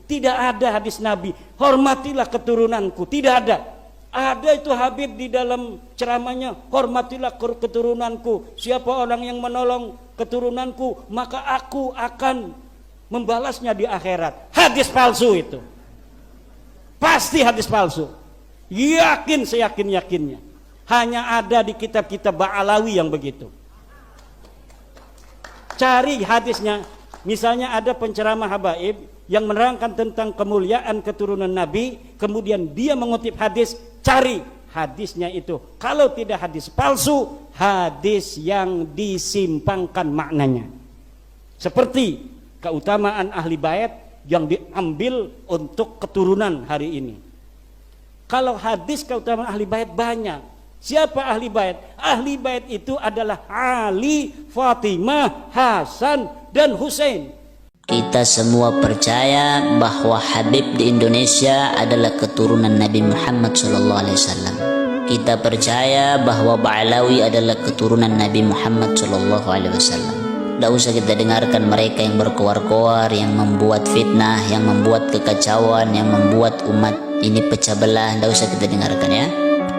Tidak ada hadis Nabi, hormatilah keturunanku. Tidak ada. Ada itu Habib di dalam ceramahnya, hormatilah keturunanku. Siapa orang yang menolong keturunanku, maka aku akan membalasnya di akhirat. Hadis palsu itu. Pasti hadis palsu. Yakin, seyakin-yakinnya. Hanya ada di kitab-kitab Ba'alawi yang begitu. Cari hadisnya. Misalnya ada penceramah habaib yang menerangkan tentang kemuliaan keturunan Nabi, kemudian dia mengutip hadis, cari hadisnya itu. Kalau tidak hadis palsu, hadis yang disimpangkan maknanya. Seperti keutamaan ahli bait yang diambil untuk keturunan hari ini. Kalau hadis keutamaan ahli bait banyak. Siapa ahli bait? Ahli bait itu adalah Ali, Fatimah, Hasan, dan Husain. Kita semua percaya bahwa Habib di Indonesia adalah keturunan Nabi Muhammad SAW. Kita percaya bahwa Ba'alawi adalah keturunan Nabi Muhammad SAW. Tidak usah kita dengarkan mereka yang berkoar-koar, yang membuat fitnah, yang membuat kekacauan, yang membuat umat ini pecah belah. Tidak usah kita dengarkan ya.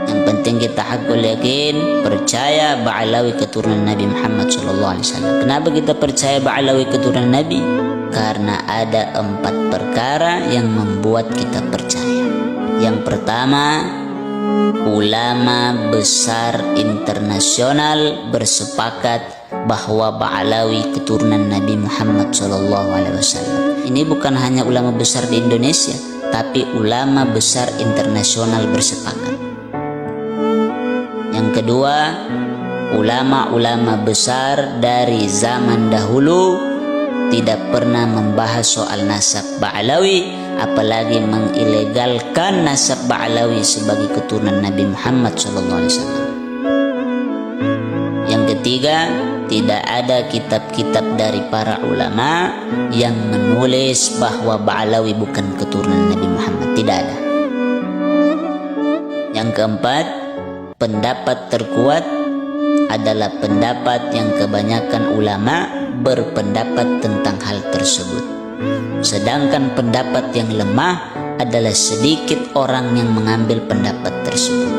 Yang penting kita hakul yakin percaya Ba'alawi keturunan Nabi Muhammad SAW. Kenapa kita percaya Ba'alawi keturunan Nabi? Karena ada 4 perkara yang membuat kita percaya. Yang pertama, ulama besar internasional bersepakat bahwa Ba'alawi keturunan Nabi Muhammad SAW. Ini bukan hanya ulama besar di Indonesia, tapi ulama besar internasional bersepakat. Yang kedua, ulama-ulama besar dari zaman dahulu tidak pernah membahas soal nasab Ba'alawi, apalagi mengilegalkan nasab Ba'alawi sebagai keturunan Nabi Muhammad SAW. Yang ketiga, tidak ada kitab-kitab dari para ulama yang menulis bahwa Ba'alawi bukan keturunan Nabi Muhammad. Tidak ada. Yang keempat, pendapat terkuat adalah pendapat yang kebanyakan ulama berpendapat tentang hal tersebut. Sedangkan pendapat yang lemah adalah sedikit orang yang mengambil pendapat tersebut.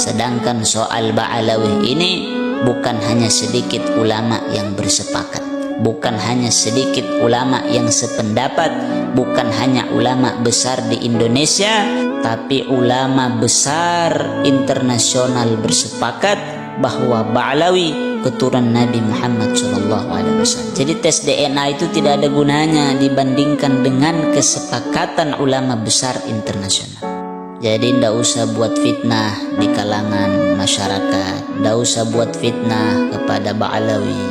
Sedangkan soal Ba'alawi ini bukan hanya sedikit ulama yang bersepakat, bukan hanya sedikit ulama yang sependapat, bukan hanya ulama besar di Indonesia, tapi ulama besar internasional bersepakat bahwa Ba'alawi keturunan Nabi Muhammad SAW. Jadi tes DNA itu tidak ada gunanya dibandingkan dengan kesepakatan ulama besar internasional. Jadi tidak usah buat fitnah di kalangan masyarakat, tidak usah buat fitnah kepada Ba'alawi.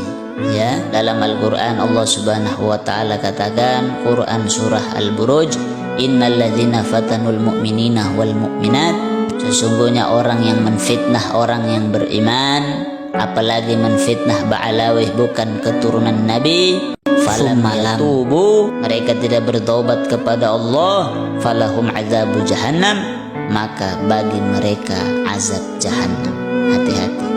Ya, dalam Al-Quran Allah Subhanahu wa Ta'ala katakan, Quran surah Al-Buruj, innal ladzina fatanul mu'minina wal mu'minat, sesungguhnya orang yang menfitnah orang yang beriman, apalagi menfitnah Ba'alawi bukan keturunan Nabi, falam yatubu, mereka tidak bertaubat kepada Allah, falahum azabu jahannam, maka bagi mereka azab jahannam. Hati-hati.